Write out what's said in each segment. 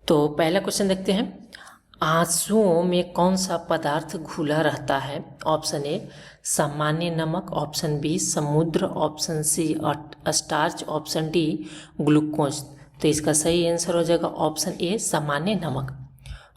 तो पहला क्वेश्चन देखते हैं। आंसुओं में कौन सा पदार्थ घुला रहता है? ऑप्शन ए सामान्य नमक, ऑप्शन बी समुद्र, option C starch, option D glucose. तो इसका सही आंसर हो जाएगा ऑप्शन ए सामान्य नमक।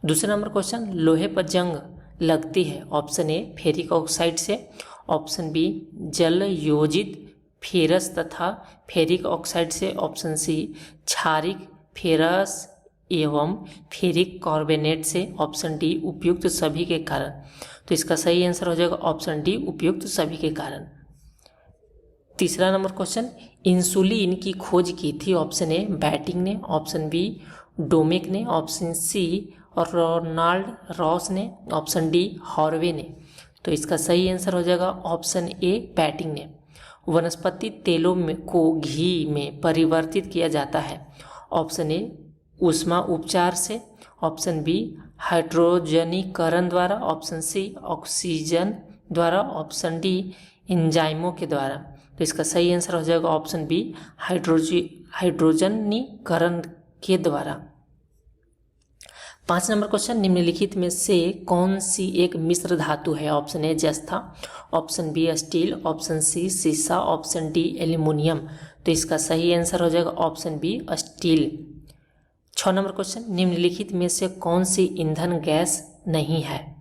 दूसरा नंबर क्वेश्चन, लोहे पर जंग लगती है? ऑप्शन ए फेरिक ऑक्साइड से, ऑप्शन बी जल योजित फेरस तथा फेरिक ऑक्साइड से, ऑप्शन सी क्षारिक फेरस एवं फेरिक कार्बोनेट से, ऑप्शन डी उपयुक्त सभी के कारण। तो इसका सही आंसर हो जाएगा ऑप्शन डी उपयुक्त सभी के कारण। तीसरा नंबर क्वेश्चन, इंसुलिन की खोज की थी? ऑप्शन ए बैटिंग ने, ऑप्शन बी डोमेक ने, ऑप्शन सी रोनाल्ड रॉस ने, ऑप्शन डी हॉर्वे ने। तो इसका सही आंसर हो जाएगा ऑप्शन ए बैटिंग ने। वनस्पति तेलों में को घी में परिवर्तित किया जाता है? ऑप्शन ए ऊष्मा उपचार से, ऑप्शन बी हाइड्रोजनीकरण द्वारा, ऑप्शन सी ऑक्सीजन द्वारा, ऑप्शन डी एंजाइमों के द्वारा। तो इसका सही आंसर हो जाएगा ऑप्शन बी हाइड्रोजनीकरण के द्वारा। 5 नंबर क्वेश्चन, निम्नलिखित में से कौन सी एक मिश्र धातु है? ऑप्शन ए जस्ता, option B steel, option C सीसा, ऑप्शन डी एल्यूमिनियम। तो इसका सही आंसर हो जाएगा option B steel. 6 number question, निम्नलिखित में से कौन सी ईंधन गैस नहीं है?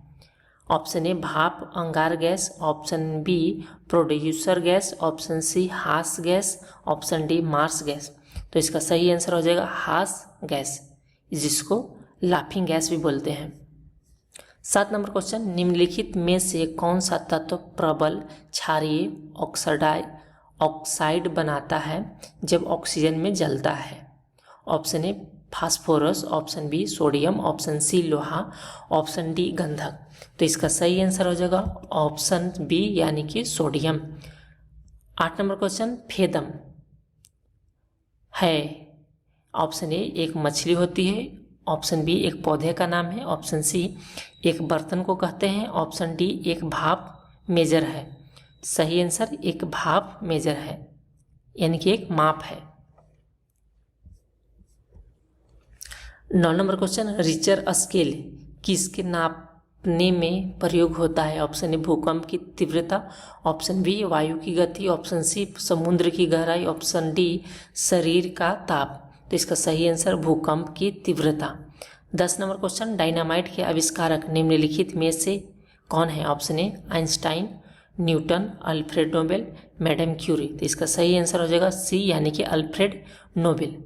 ऑप्शन ए भाप अंगार gas, option B producer gas, option C हास gas, option D marsh gas. तो इसका सही आंसर हो जाएगा हास गैस, जिसको लाफिंग गैस भी बोलते हैं। 7 नंबर क्वेश्चन, निम्नलिखित में से कौन सा तत्व प्रबल क्षारीय ऑक्साइड बनाता है जब ऑक्सीजन में जलता है? Option A phosphorus, option B sodium, option C लोहा, ऑप्शन डी गंधक। तो इसका सही आंसर हो जाएगा ऑप्शन बी यानी कि सोडियम। 8 नंबर क्वेश्चन, फेदम है? ऑप्शन ए एक मछली होती है, ऑप्शन बी एक पौधे का नाम है, ऑप्शन सी एक बर्तन को कहते हैं, ऑप्शन डी एक भाप मेजर है। सही आंसर एक भाप मेजर है, यानी कि एक माप है। 9 नंबर क्वेश्चन, रिचर स्केल किसके नापने में प्रयोग होता है? ऑप्शन ए भूकंप की तीव्रता, ऑप्शन बी वायु की गति, ऑप्शन सी समुद्र की गहराई, ऑप्शन डी शरीर का ताप। तो इसका सही आंसर भूकंप की तीव्रता। 10 नंबर क्वेश्चन, डायनामाइट के आविष्कारक निम्नलिखित में से कौन है? Option A Einstein, Newton, Alfred Nobel, madam Curie. तो इसका सही आंसर हो जाएगा सी यानी कि Alfred Nobel.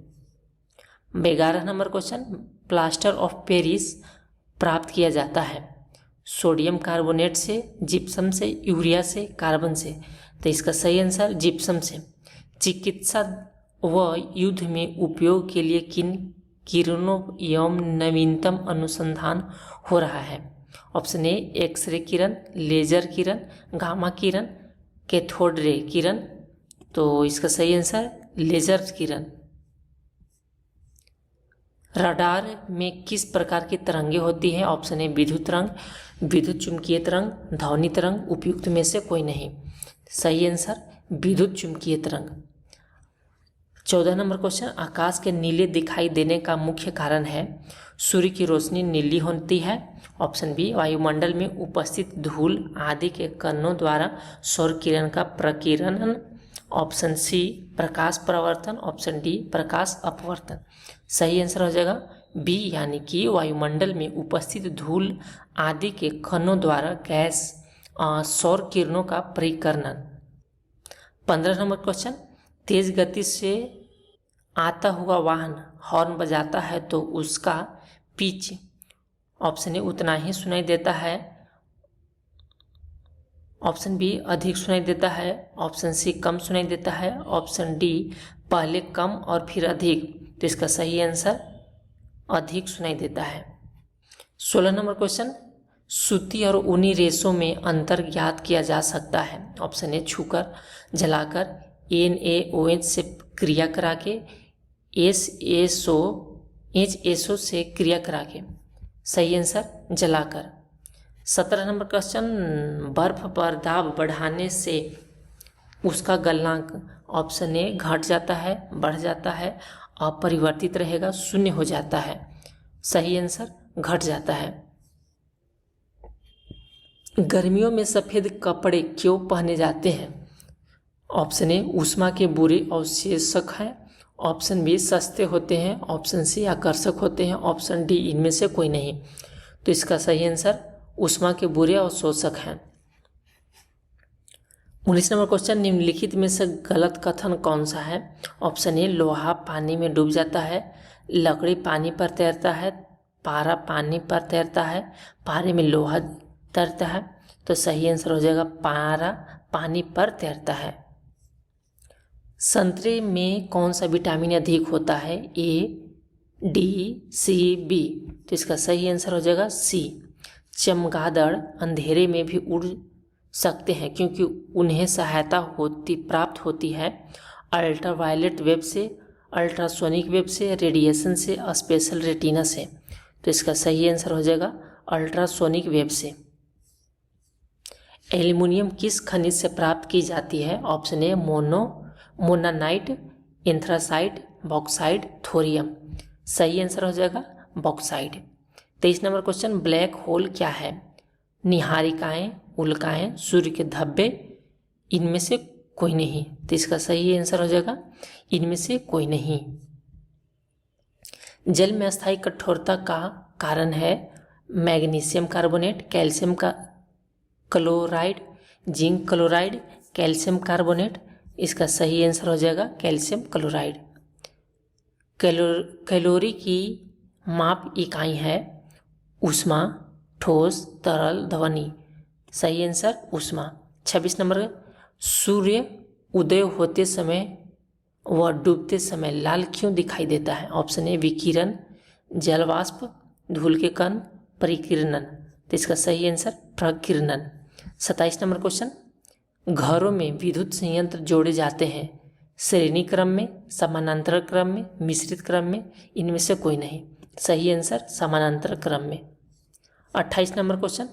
11 number question, plaster of Paris प्राप्त किया जाता है? सोडियम कार्बोनेट से, जिप्सम से, यूरिया से, कार्बन से। तो इसका सही आंसर जिप्सम से। चिकित्सा व युद्ध में उपयोग के लिए किन किरणों एवं नवीनतम अनुसंधान हो रहा है? ऑप्शन ए एक्सरे किरण, लेजर किरण, गामा किरण, कैथोड रे किरण। तो इसका सही आंसर लेजर किरण। रडार में किस प्रकार की तरंगे होती हैं? ऑप्शन ए विद्युत तरंग, विद्युत चुंबकीय तरंग, ध्वनि तरंग, उपयुक्त में से कोई नहीं। सही आंसर विद्युत चुंबकीय तरंग। 14 नंबर क्वेश्चन, आकाश के नीले दिखाई देने का मुख्य कारण है? सूर्य की रोशनी नीली होती है, ऑप्शन बी वायुमंडल में उपस्थित धूल आदि के कणों द्वारा सौर किरण का प्रकीर्णन, ऑप्शन सी प्रकाश परावर्तन, ऑप्शन डी प्रकाश अपवर्तन। सही आंसर हो जाएगा बी यानी कि वायुमंडल में उपस्थित धूल आदि के कणों द्वारा गैस सौर किरणों का परिकर्णन। 15 नंबर क्वेश्चन, तेज गति से आता हुआ वाहन हॉर्न बजाता है तो उसका पिच, ऑप्शन ए उतना ही सुनाई देता है, ऑप्शन बी अधिक सुनाई देता है, ऑप्शन सी कम सुनाई देता है, ऑप्शन डी पहले कम और फिर अधिक। तो इसका सही आंसर अधिक सुनाई देता है। 16 नंबर क्वेश्चन, सूती और ऊनी रेशों में अंतर ज्ञात किया जा सकता है? ऑप्शन ए छूकर, जलाकर, NaOH से क्रिया करा के, HSO से क्रिया करा के। सही आंसर जलाकर। 17 नंबर क्वेश्चन, बर्फ पर दाब बढ़ाने से उसका गलनांक, ऑप्शन ए घट जाता है, बढ़ जाता है, अपरिवर्तित रहेगा, शून्य हो जाता है। सही आंसर घट जाता है। गर्मियों में सफ़ेद कपड़े क्यों पहने जाते हैं? ऑप्शन ए ऊष्मा के बुरे अवशेषक हैं, ऑप्शन बी सस्ते होते हैं, ऑप्शन सी आकर्षक होते हैं, ऑप्शन डी इनमें से कोई नहीं। तो इसका सही आंसर ऊष्मा के बुरे अवशोषक हैं। 19 नंबर क्वेश्चन, निम्नलिखित में से गलत कथन कौन सा है? ऑप्शन ए लोहा पानी में डूब जाता है, लकड़ी पानी पर तैरता है, पारा पानी पर तैरता है, पारे में लोहा तैरता है। तो सही आंसर हो जाएगा पारा पानी पर तैरता है। संतरे में कौन सा विटामिन अधिक होता है? ए, डी, सी, बी। तो इसका सही आंसर हो जाएगा सी। चमगादड़ अंधेरे में भी उड़ सकते हैं क्योंकि उन्हें सहायता प्राप्त होती है अल्ट्रावायलेट वेब से, अल्ट्रासोनिक वेब से, रेडिएशन से, स्पेशल रेटिना से। तो इसका सही आंसर हो जाएगा अल्ट्रासोनिक वेब से। एल्युमिनियम किस खनिज से प्राप्त की जाती है? Option A monazite, anthracite, bauxite, thorium. सही आंसर हो जाएगा bauxite. 23 number question, black hole क्या है? निहारिकाएं, उल्काएं, सूर्य के धब्बे, इनमें से कोई नहीं। तो इसका सही आंसर हो जाएगा इनमें से कोई नहीं। जल में अस्थायी कठोरता का कारण है मैग्नीशियम कार्बोनेट, कैल्शियम का chloride, zinc chloride, calcium carbonate. इसका सही आंसर हो जाएगा कैल्शियम क्लोराइड। कैलोरी की माप इकाई है ऊष्मा, ठोस, तरल, ध्वनि। सही आंसर ऊष्मा। 26 नंबर, सूर्य उदय होते समय व डूबते समय लाल क्यों दिखाई देता है? ऑप्शन ए विकिरण, जलवाष्प, धूल के कण, परिकिरणन। तो इसका सही आंसर प्रकिरणन। 27 नंबर क्वेश्चन, घरों में विद्युत संयंत्र जोड़े जाते हैं श्रेणी क्रम में, समानांतर क्रम में, मिश्रित क्रम में, इनमें से कोई नहीं। सही आंसर समानांतर क्रम में। 28 नंबर क्वेश्चन,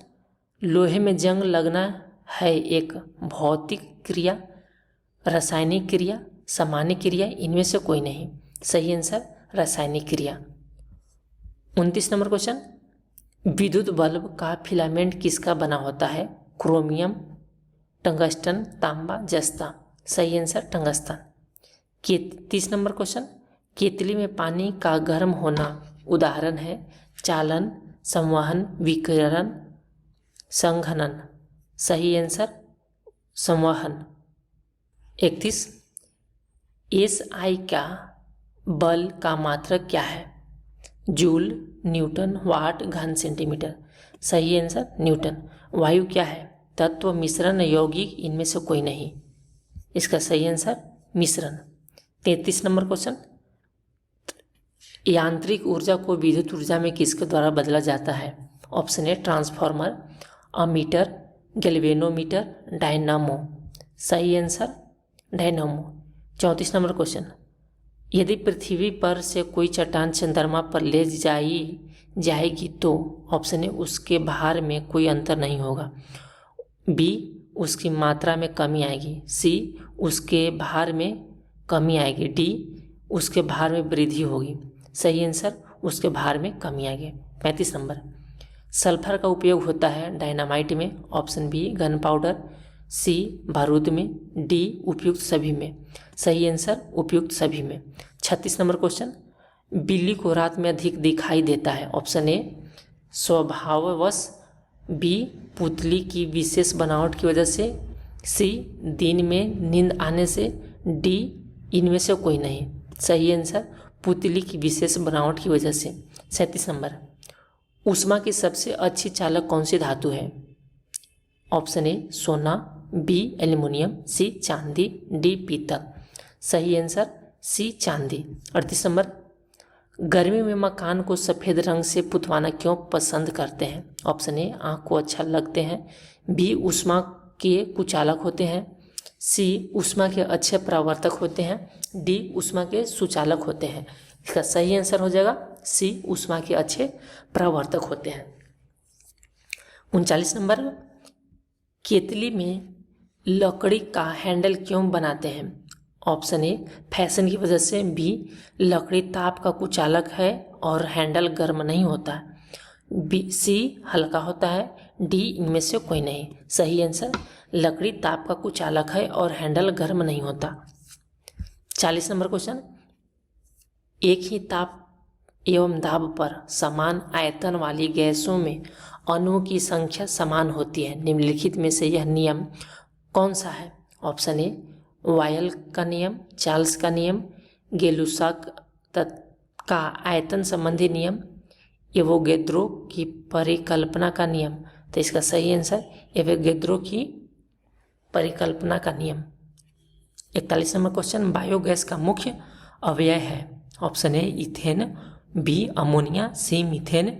लोहे में जंग लगना है एक भौतिक क्रिया, रासायनिक क्रिया, सामान्य क्रिया, इनमें से कोई नहीं। सही आंसर रासायनिक क्रिया। 29 नंबर क्वेश्चन, विद्युत बल्ब का फिलामेंट किसका बना होता है? क्रोमियम, टंगस्टन, तांबा, जस्ता। सही आंसर टंगस्टन। 30 नंबर क्वेश्चन, केतली में पानी का गर्म होना उदाहरण है चालन, संवहन, विकिरण, संघनन। सही आंसर संवहन। 31, SI का बल का मात्रक क्या है? जूल, न्यूटन, वाट, घन सेंटीमीटर। सही आंसर न्यूटन। वायु क्या है? तत्व, मिश्रण, यौगिक, इनमें से कोई नहीं। इसका सही आंसर मिश्रण। 33 नंबर क्वेश्चन, यांत्रिक ऊर्जा को विद्युत ऊर्जा में किसके द्वारा बदला जाता है? Option a transformer, ammeter, galvanometer, dynamo. सही आंसर डायनामो। 34 नंबर क्वेश्चन, यदि पृथ्वी पर से कोई चट्टान चंद्रमा पर ले जाएगी तो ऑप्शन ए उसके भार में कोई अंतर नहीं होगा, बी उसकी मात्रा में कमी आएगी, सी उसके भार में कमी आएगी, डी उसके भार में वृद्धि होगी। सही आंसर उसके भार में कमी आएगी। 35 नंबर, सल्फर का उपयोग होता है डायनामाइट में, ऑप्शन बी गन पाउडर, सी बारूद में, डी उपयुक्त सभी में। सही आंसर उपयुक्त सभी में। 36 नंबर क्वेश्चन, बिल्ली को रात में अधिक दिखाई देता है? ऑप्शन ए स्वभाववश, बी पुतली की विशेष बनावट की वजह से, सी दिन में नींद आने से, डी इनमें से कोई नहीं। सही आंसर पुतली की विशेष बनावट की वजह से। 37 नंबर, ऊष्मा की सबसे अच्छी चालक कौन सी धातु है? ऑप्शन ए सोना, बी एल्युमिनियम, सी चांदी, डी पीतल। सही आंसर सी चांदी। 38 नंबर, गर्मी में मकान को सफ़ेद रंग से पुतवाना क्यों पसंद करते हैं? ऑप्शन ए आँख को अच्छा लगते हैं, बी ऊष्मा के कुचालक होते हैं, सी ऊष्मा के अच्छे परावर्तक होते हैं, डी ऊष्मा के सुचालक होते हैं। इसका सही आंसर हो जाएगा सी ऊष्मा के अच्छे परावर्तक होते हैं। 39 नंबर, केतली में लकड़ी का हैंडल क्यों बनाते हैं? ऑप्शन ए फैशन की वजह से, बी लकड़ी ताप का कुचालक है और हैंडल गर्म नहीं होता है। बी सी हल्का होता है, डी इनमें से कोई नहीं। सही आंसर, लकड़ी ताप का कुछ अलग है और हैंडल गर्म नहीं होता। 40 नंबर क्वेश्चन, एक ही ताप एवं दाब पर समान आयतन वाली गैसों में अणुओं की संख्या समान होती है। निम्नलिखित में से यह नियम कौन सा है? ऑप्शन ए वायल का नियम, चार्ल्स का नियम, गेलुसा का आयतन संबंधी नियम, एवोगेद्रो की परिकल्पना का नियम। तो इसका सही आंसर एवोगेद्रो की परिकल्पना का नियम। 41 नंबर क्वेश्चन, बायोगैस का मुख्य अवयव है। Option A ethane, B ammonia, C methane,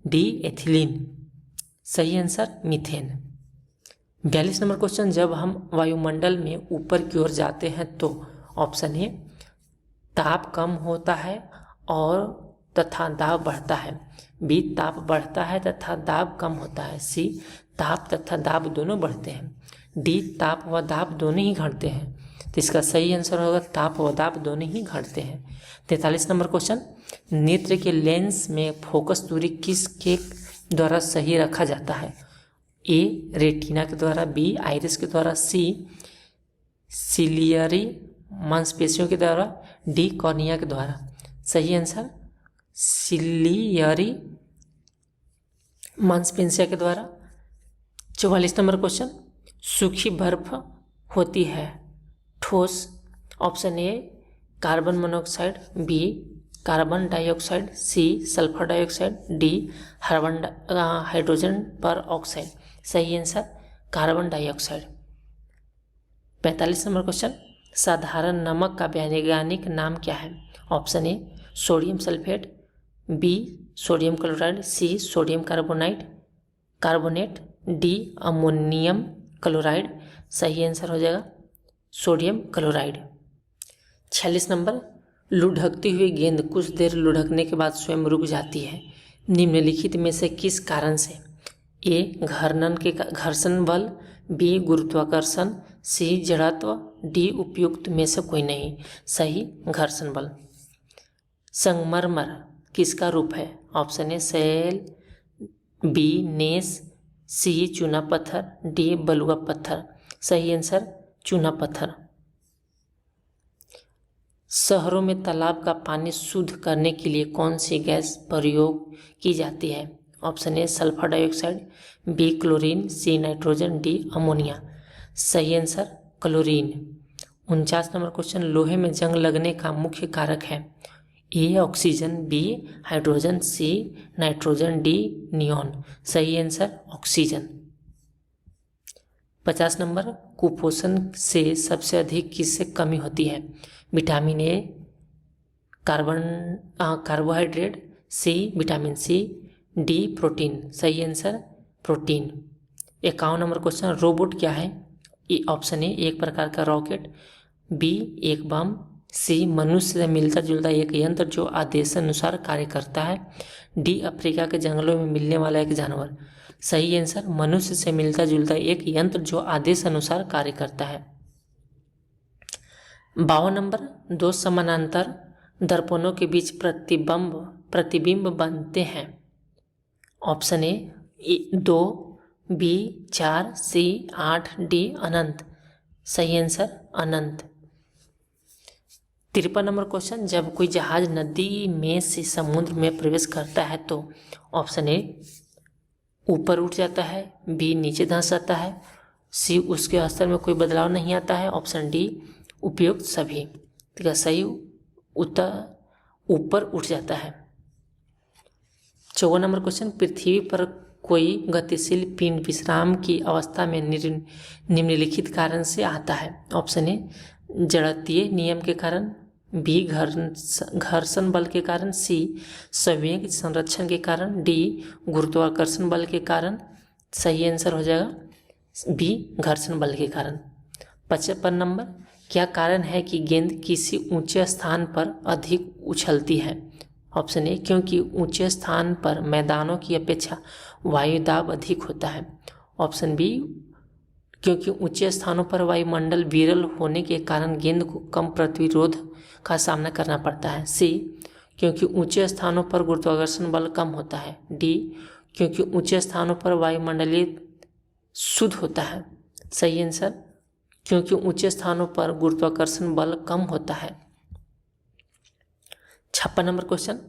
D ethylene. सही आंसर मीथेन। 42 नंबर क्वेश्चन, जब हम वायुमंडल में ऊपर की ओर जाते हैं तो ऑप्शन ए ताप कम होता है और तथा दाब बढ़ता है, बी ताप बढ़ता है तथा दाब कम होता है, सी ताप तथा दाब दोनों बढ़ते हैं, डी ताप व दाब दोनों ही घटते हैं। तो इसका सही आंसर होगा ताप व दाब दोनों ही घटते हैं। 43 नंबर क्वेश्चन, नेत्र के लेंस में फोकस दूरी किसके द्वारा सही रखा जाता है? ए रेटिना के द्वारा, बी आइरिस के द्वारा, सी सिलियरी मांसपेशियों के द्वारा, डी कॉर्निया के द्वारा। सही आंसर सिलियरी मांसपेशियों के द्वारा। 44 नंबर क्वेश्चन, सूखी बर्फ होती है ठोस। Option A carbon monoxide, B carbon dioxide, C sulphur dioxide, D hydrogen peroxide. सही answer carbon dioxide. 45 number question, साधारण नमक का वैज्ञानिक नाम क्या है? Option A sodium sulphate, B sodium chloride, C sodium carbonate, D ammonium chloride. सही answer हो जाएगा सोडियम क्लोराइड। 46 नंबर, लुढ़कती हुई गेंद कुछ देर लुढ़कने के बाद स्वयं रुक जाती है। निम्नलिखित में से किस कारण से? ए घर्षण बल, बी गुरुत्वाकर्षण, सी जड़त्व, डी उपयुक्त में से कोई नहीं। सही घर्षण बल। संगमरमर किसका रूप है? ऑप्शन ए सेल, बी नेस, सी चूना पत्थर, डी बलुआ पत्थर। सही आंसर चूना पत्थर। शहरों में तालाब का पानी शुद्ध करने के लिए कौन सी गैस प्रयोग की जाती है? Option A sulphur dioxide, B chlorine, C nitrogen, D ammonia. सही आंसर क्लोरीन। 49 नंबर क्वेश्चन, लोहे में जंग लगने का मुख्य कारक है। A oxygen, B hydrogen, C nitrogen, D neon. सही आंसर ऑक्सीजन। 50 नंबर, कुपोषण से सबसे अधिक किससे कमी होती है? Vitamin A, carbohydrate, C vitamin C, D protein. सही answer protein. 51 number question, robot क्या है? ऑप्शन ए एक प्रकार का रॉकेट, बी एक बम, सी मनुष्य से मिलता जुलता एक यंत्र जो आदेशानुसार कार्य करता है, डी अफ्रीका के जंगलों में मिलने वाला एक जानवर। सही आंसर मनुष्य से मिलता जुलता एक यंत्र जो आदेश अनुसार कार्य करता है। 52 नंबर, दो समानांतर दर्पणों के बीच प्रतिबिंब बनते हैं। Option A 2, B 4, C 8, D अनंत। सही आंसर अनंत। 53 नंबर क्वेश्चन, जब कोई जहाज नदी में से समुद्र में प्रवेश करता है तो ऑप्शन ए ऊपर उठ जाता है, बी नीचे धंस जाता है, सी उसके स्तर में कोई बदलाव नहीं आता है, ऑप्शन डी उपयुक्त सभी। ठीक है, सही उत्तर ऊपर उठ जाता है। 54 नंबर क्वेश्चन, पृथ्वी पर कोई गतिशील पिंड विश्राम की अवस्था में निम्नलिखित कारण से आता है। ऑप्शन ए जड़त्वीय नियम के कारण, बी घर्षण बल के कारण, सी संवेग संरक्षण के कारण, डी गुरुत्वाकर्षण बल के कारण। सही आंसर हो जाएगा बी घर्षण बल के कारण। 55 नंबर, क्या कारण है कि गेंद किसी ऊंचे स्थान पर अधिक उछलती है? ऑप्शन ए क्योंकि ऊंचे स्थान पर मैदानों की अपेक्षा वायु दाब अधिक होता है, ऑप्शन बी क्योंकि ऊंचे स्थानों पर वायुमंडल विरल होने के कारण गेंद को कम प्रतिरोध का सामना करना पड़ता है, सी क्योंकि ऊंचे स्थानों पर गुरुत्वाकर्षण बल कम होता है। डी, क्योंकि ऊंचे स्थानों पर वायुमंडलीय शुद्ध होता है। सही आंसर, क्योंकि ऊंचे स्थानों पर गुरुत्वाकर्षण बल कम होता है। 56 नंबर क्वेश्चन,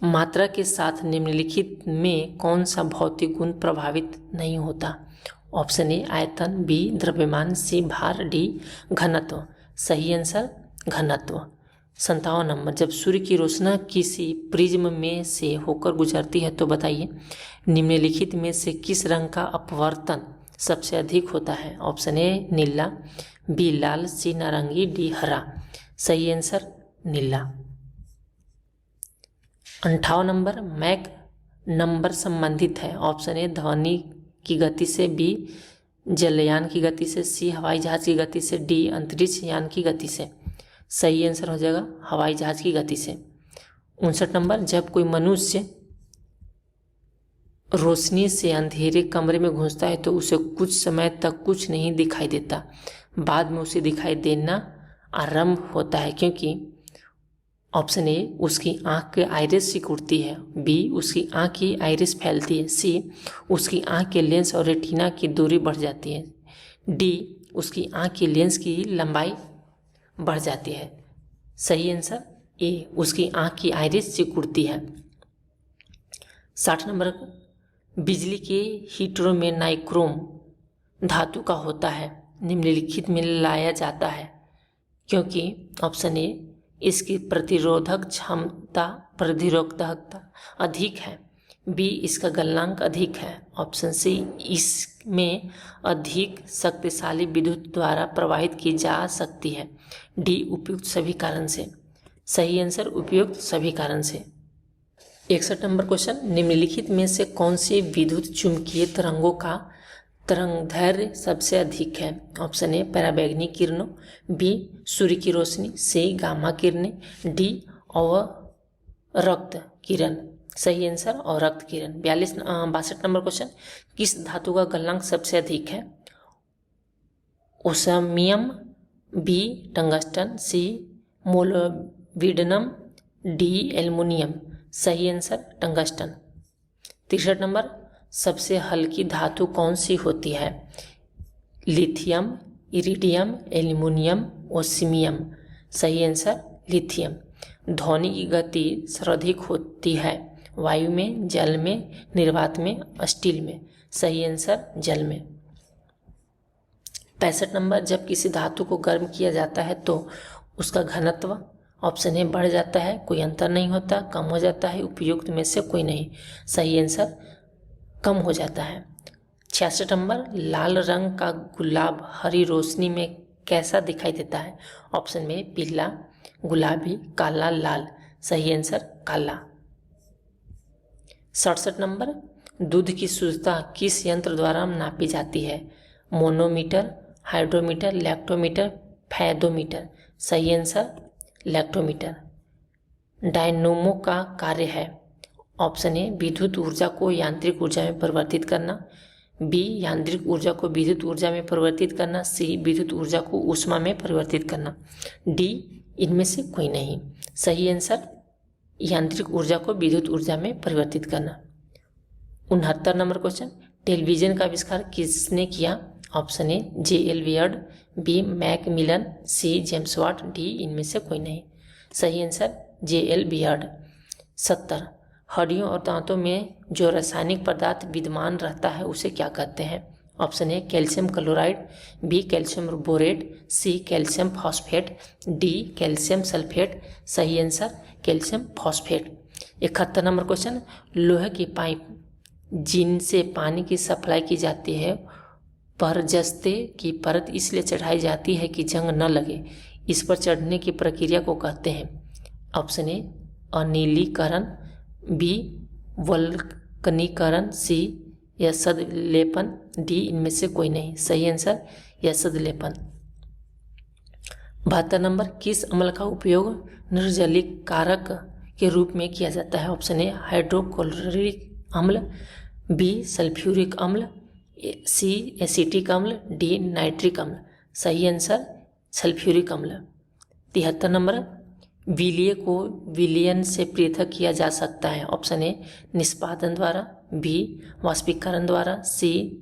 मात्रा के साथ निम्नलिखित में कौन सा भौतिक गुण प्रभावित नहीं होता? ऑप्शन ए आयतन, बी द्रव्यमान, सी भार, डी घनत्व। सही आंसर घनत्व। 57 नंबर, जब सूर्य की रोशनी किसी प्रिज्म में से होकर गुजरती है तो बताइए निम्नलिखित में से किस रंग का अपवर्तन सबसे अधिक होता है? ऑप्शन ए नीला, बी लाल, सी नारंगी, डी हरा। सही आंसर नीला। 58 नंबर, मैक नंबर संबंधित है। ऑप्शन ए ध्वनि की गति से, बी जलयान की गति से, सी हवाई जहाज की गति से, डी अंतरिक्ष यान की गति से। सही आंसर हो जाएगा हवाई जहाज की गति से। 59 नंबर, जब कोई मनुष्य रोशनी से अंधेरे कमरे में घुसता है तो उसे कुछ समय तक कुछ नहीं दिखाई देता, बाद में उसे दिखाई देना आरंभ होता है क्योंकि ऑप्शन ए उसकी आंख के आइरिस सिकुड़ती है, बी उसकी आंख की आइरिस फैलती है, सी उसकी आंख के लेंस और रेटिना की दूरी बढ़ जाती है, डी उसकी आंख की लेंस की लंबाई बढ़ जाती है। सही आंसर ए उसकी आंख की आइरिस सिकुड़ती है। 60 नंबर, बिजली के हीटरों में नाइक्रोम धातु का होता है, निम्नलिखित में लाया जाता है क्योंकि ऑप्शन ए इसकी प्रतिरोधकता अधिक है, बी इसका गलनांक अधिक है, ऑप्शन सी इसमें अधिक शक्तिशाली विद्युत द्वारा प्रवाहित की जा सकती है, डी उपयुक्त सभी कारण से। सही आंसर उपयुक्त सभी कारण से। 61 नंबर क्वेश्चन, निम्नलिखित में से कौन सी विद्युत चुंबकीय तरंगों का तरंगदैर्घ्य सबसे अधिक है? ऑप्शन ए पराबैंगनी किरणों, बी सूर्य की रोशनी, सी गामा किरणें, डी अवरक्त किरण। सही आंसर अवरक्त किरण। 62 नंबर क्वेश्चन, किस धातु का गलनांक सबसे अधिक है? ओस्मियम, बी टंगस्टन, सी मोलिब्डेनम, डी एल्युमिनियम। सही आंसर टंगस्टन। 63 नंबर, सबसे हल्की धातु कौन सी होती है? Lithium, iridium, aluminium, osmium. सही आंसर लिथियम। ध्वनि की गति सर्वाधिक होती है वायु में, जल में, निर्वात में, स्टील में। सही आंसर जल में। 65 नंबर, जब किसी धातु को गर्म किया जाता है तो उसका घनत्व ऑप्शन ए बढ़ जाता है, कोई अंतर नहीं होता, कम हो जाता है, उपयुक्त में से कोई नहीं। सही आंसर कम हो जाता है। 66 नंबर, लाल रंग का गुलाब हरी रोशनी में कैसा दिखाई देता है? ऑप्शन में पीला, गुलाबी, काला, लाल। सही आंसर काला। 67 नंबर, दूध की शुद्धता किस यंत्र द्वारा नापी जाती है? Manometer, hydrometer, lactometer, fathometer. सही आंसर लैक्टोमीटर। डायनोमो का कार्य है? ऑप्शन ए विद्युत ऊर्जा को यांत्रिक ऊर्जा में परिवर्तित करना, बी यांत्रिक ऊर्जा को विद्युत ऊर्जा में परिवर्तित करना, सी विद्युत ऊर्जा को ऊष्मा में परिवर्तित करना, डी इनमें से कोई नहीं। सही आंसर यांत्रिक ऊर्जा को विद्युत ऊर्जा में परिवर्तित करना। 69 नंबर क्वेश्चन, टेलीविजन का आविष्कार किसने किया? Option A J L. Baird, B Macmillan, C James Watt, D इनमें से कोई नहीं। सही आंसर जे.एल. बियर्ड। 70, हड्डियों और दांतों में जो रासायनिक पदार्थ विद्यमान रहता है उसे क्या कहते हैं? Option A calcium chloride, B calcium borate, C calcium phosphate, D calcium sulphate. सही answer calcium phosphate. 71 number question, लोहे की पाइप जिनसे पानी की सप्लाई की जाती है पर जस्ते की परत इसलिए चढ़ाई जाती है कि जंग न लगे, इस पर चढ़ने की प्रक्रिया को कहते हैं? ऑप्शन ए अनिलीकरण, बी वल्कनीकरण, सी यसद लेपन, डी इनमें से कोई नहीं। सही आंसर यसद लेपन। 72 नंबर, किस अम्ल का उपयोग निर्जलीकारक के रूप में किया जाता है? ऑप्शन ए हाइड्रोक्लोरिक अम्ल, बी सल्फ्यूरिक अम्ल, सी एसिटिक अम्ल, डी नाइट्रिक अम्ल। सही आंसर सल्फ्यूरिक अम्ल। 73 नंबर, विलीय को विलयन से पृथक किया जा सकता है। ऑप्शन ए निष्पादन द्वारा, बी वाष्पीकरण द्वारा, सी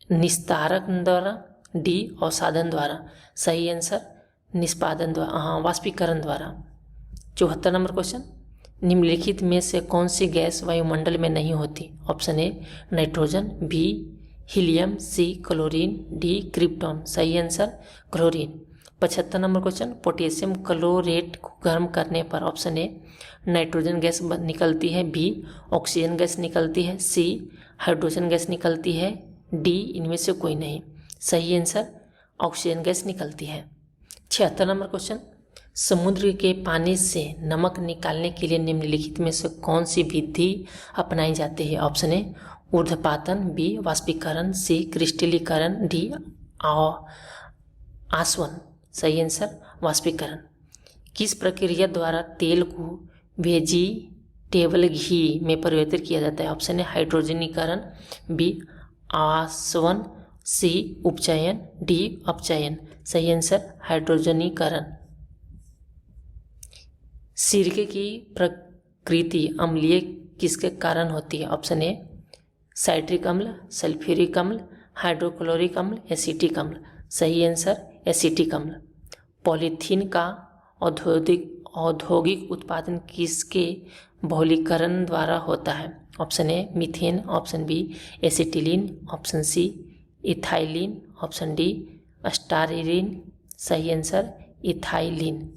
निस्तारण द्वारा, डी अवसादन द्वारा। सही आंसर निष्पादन द्वारा, हाँ वाष्पीकरण द्वारा। 74 नंबर क्वेश्चन, निम्नलिखित में से कौन सी गैस वायुमंडल में नहीं होती? Option A nitrogen, B helium, C chlorine, D krypton. सही answer chlorine. 75 number question, potassium chlorate को गर्म करने पर ऑप्शन ए नाइट्रोजन गैस निकलती है, बी ऑक्सीजन गैस निकलती है, सी हाइड्रोजन गैस निकलती है, डी इनमें से कोई नहीं। सही आंसर ऑक्सीजन गैस निकलती है। 76 नंबर क्वेश्चन, समुद्र के पानी से नमक निकालने के लिए निम्नलिखित में से कौन सी विधि अपनाई जाती है? ऑप्शन ए ऊर्ध्वपातन, बी वाष्पीकरण, सी क्रिस्टलीकरण, डी आसवन। सही आंसर वाष्पीकरण। किस प्रक्रिया द्वारा तेल को वेजिटेबल घी में परिवर्तित किया जाता है? ऑप्शन ए हाइड्रोजनीकरण, बी आसवन, सी उपचयन, डी अपचयन। सही आंसर हाइड्रोजनीकरण। सिरके की प्रकृति अम्लीय किसके कारण होती है? ऑप्शन ए साइट्रिक अम्ल, सल्फ्यूरिक अम्ल, हाइड्रोक्लोरिक अम्ल, एसिटिक अम्ल। सही आंसर एसिटिक अम्ल। पॉलीथीन का औद्योगिक उत्पादन किसके बहुलीकरण द्वारा होता है? Option A methane, option B acetylene, option C ethylene, option D styrene. सही आंसर इथाइलिन।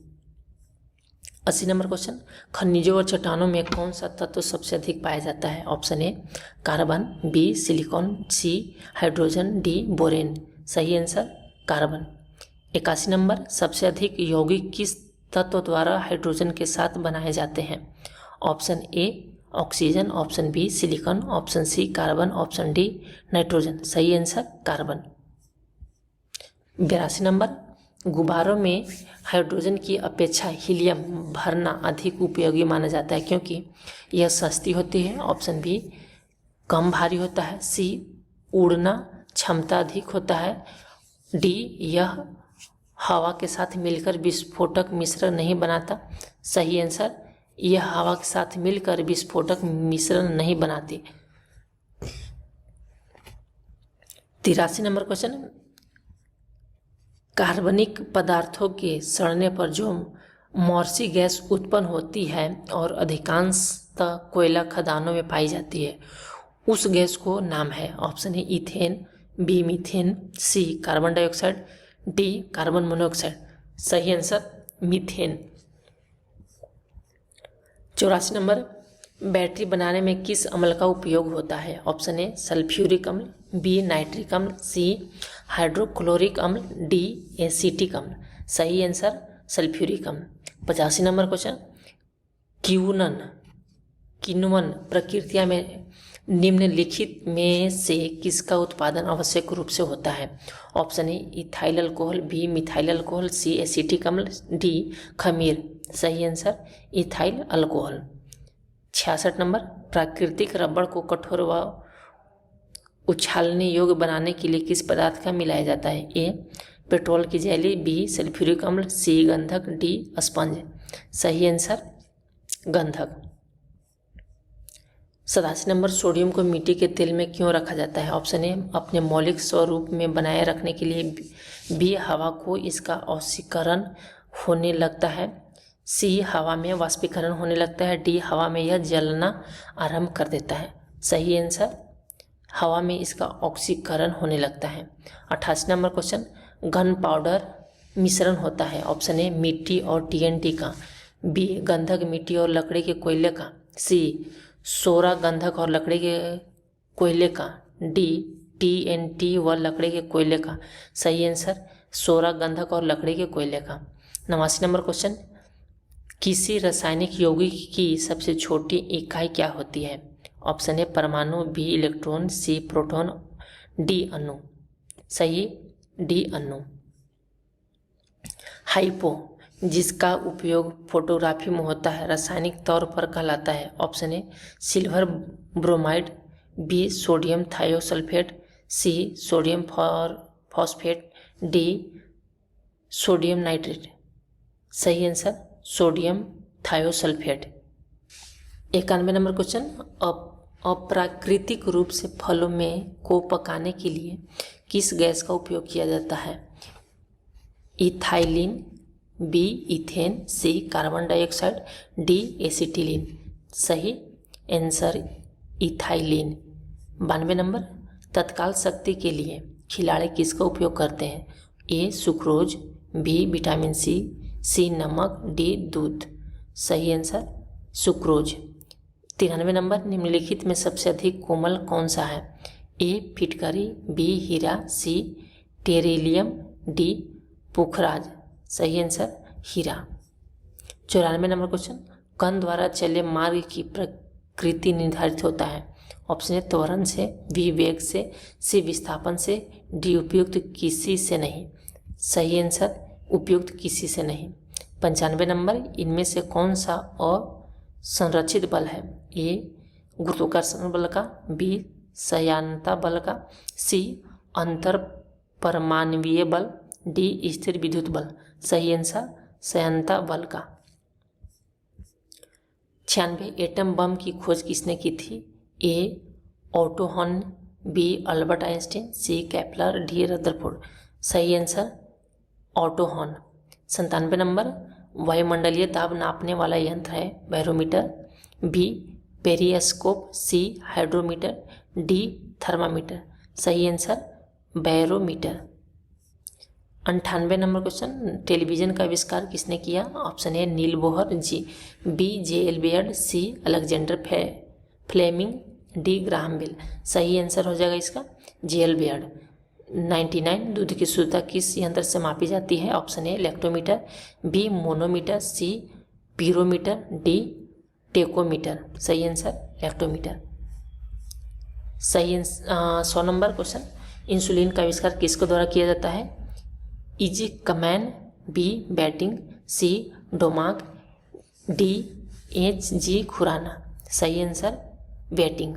80 नंबर क्वेश्चन, खनिजों और चट्टानों में कौन सा तत्व सबसे अधिक पाया जाता है? Option A carbon, B silicon, C hydrogen, D boron. सही आंसर कार्बन। 81 नंबर, सबसे अधिक यौगिक किस तत्व द्वारा हाइड्रोजन के साथ बनाए जाते हैं? Option A oxygen, option B silicon, option C carbon, option D nitrogen. सही आंसर कार्बन। 82 नंबर, गुब्बारों में हाइड्रोजन की अपेक्षा हीलियम भरना अधिक उपयोगी माना जाता है क्योंकि यह सस्ती होती है। ऑप्शन बी कम भारी होता है, सी उड़ना क्षमता अधिक होता है, डी यह हवा के साथ मिलकर विस्फोटक मिश्रण नहीं बनाता। सही आंसर यह हवा के साथ मिलकर विस्फोटक मिश्रण नहीं बनाती। 83 नंबर क्वेश्चन, कार्बनिक पदार्थों के सड़ने पर जो मौर्सी गैस उत्पन्न होती है और अधिकांशतः कोयला खदानों में पाई जाती है, उस गैस को नाम है। Option A ethane, B methane, C carbon dioxide, D carbon monoxide. सही आंसर मीथेन। 84 नंबर, बैटरी बनाने में किस अम्ल का उपयोग होता है? ऑप्शन ए सल्फ्यूरिक अम्ल, बी नाइट्रिक अम्ल, सी हाइड्रोक्लोरिक अम्ल, डी एसिटिक अम्ल। सही आंसर सल्फ्यूरिक अम्ल। 85 नंबर क्वेश्चन, किण्वन प्रक्रिया में निम्नलिखित में से किसका उत्पादन आवश्यक रूप से होता है? Option A ethyl alcohol, B methyl alcohol, C acetic अम्ल, डी खमीर। सही आंसर इथाइल अल्कोहल। 66 नंबर, प्राकृतिक रबड़ को कठोर व उछालने योग्य बनाने के लिए किस पदार्थ का मिलाया जाता है? ए पेट्रोल की जेली, बी सल्फ्यूरिक अम्ल, सी गंधक, डी स्पंज। सही आंसर गंधक। 87 नंबर, सोडियम को मिट्टी के तेल में क्यों रखा जाता है? ऑप्शन ए अपने मौलिक स्वरूप में बनाए रखने के लिए, बी हवा को इसका ऑक्सीकरण होने लगता है, सी हवा में वाष्पीकरण होने लगता है, डी हवा में यह जलना आरंभ कर देता है। सही आंसर हवा में इसका ऑक्सीकरण होने लगता है। 88 नंबर क्वेश्चन, घन पाउडर मिश्रण होता है। ऑप्शन ए मिट्टी और टीएनटी का, बी गंधक मिट्टी और लकड़ी के कोयले का, सी सोरा गंधक और लकड़ी के कोयले का, डी टीएनटी व लकड़ी के कोयले का। सही आंसर सोरा गंधक और लकड़ी के कोयले का। 89 नंबर क्वेश्चन, किसी रासायनिक यौगिक की सबसे छोटी इकाई क्या होती है? ऑप्शन ए परमाणु, B electron, C proton, D अणु। सही डी अणु। हाइपो जिसका उपयोग फोटोग्राफी में होता है रासायनिक तौर पर कहलाता है। Option A silver bromide, B sodium thiosulphate, C sodium phosphate, D sodium nitrate. सही answer sodium thiosulphate. 91 number question, अप्राकृतिक रूप से फलों में को पकाने के लिए किस गैस का उपयोग किया जाता है? इथाइलिन, बी इथेन, सी कार्बन डाइऑक्साइड, डी एसिटिलीन। सही आंसर इथाइलिन। 92 नंबर, तत्काल शक्ति के लिए खिलाड़ी किसका उपयोग करते हैं? ए सुक्रोज, बी विटामिन सी नमक, डी दूध। सही आंसर सुक्रोज। 93 नंबर, निम्नलिखित में सबसे अधिक कोमल कौन सा है? ए फिटकरी, बी हीरा, सी टेरिलियम, डी पुखराज। सही आंसर हीरा। 94 नंबर क्वेश्चन, कण द्वारा चले मार्ग की प्रकृति निर्धारित होता है? ऑप्शन ए त्वरण से, बी वेग से, सी विस्थापन से, डी उपयुक्त किसी से नहीं। सही आंसर उपयुक्त किसी से नहीं। 95 नंबर, इनमें से कौन सा असंरक्षित बल है? ए गुरुत्वाकर्षण बल का, बी सयानता बल का, सी अंतर परमाणवीय बल, डी स्थिर विद्युत बल। सही आंसर सयानता बल का। 96, एटम बम की खोज किसने की थी? A Otto Hahn, B Albert Einstein, C Kepler, D Rutherford. सही आंसर ऑटो हॉर्न। 97 नंबर, वायुमंडलीय दाब नापने वाला यंत्र है barometer, B periscope, C hydrometer, D thermometer. सही answer barometer. 98 number question, television का आविष्कार किसने किया? Option A Niels Bohr, B J L. Baird, C Alexander Fleming, D Graham Bell. सही आंसर हो जाएगा इसका जे.एल. बेयर्ड। 99, दूध की शुद्धता किस यंत्र से मापी जाती है? Option A lactometer, B manometer, C pyrometer, D tachometer. सही आंसर लैक्टोमीटर। सही 100 नंबर क्वेश्चन, इंसुलिन का आविष्कार किसके द्वारा किया जाता है? इजी कमैन, B Banting, C Domagk, D H G Khorana. सही आंसर बैटिंग।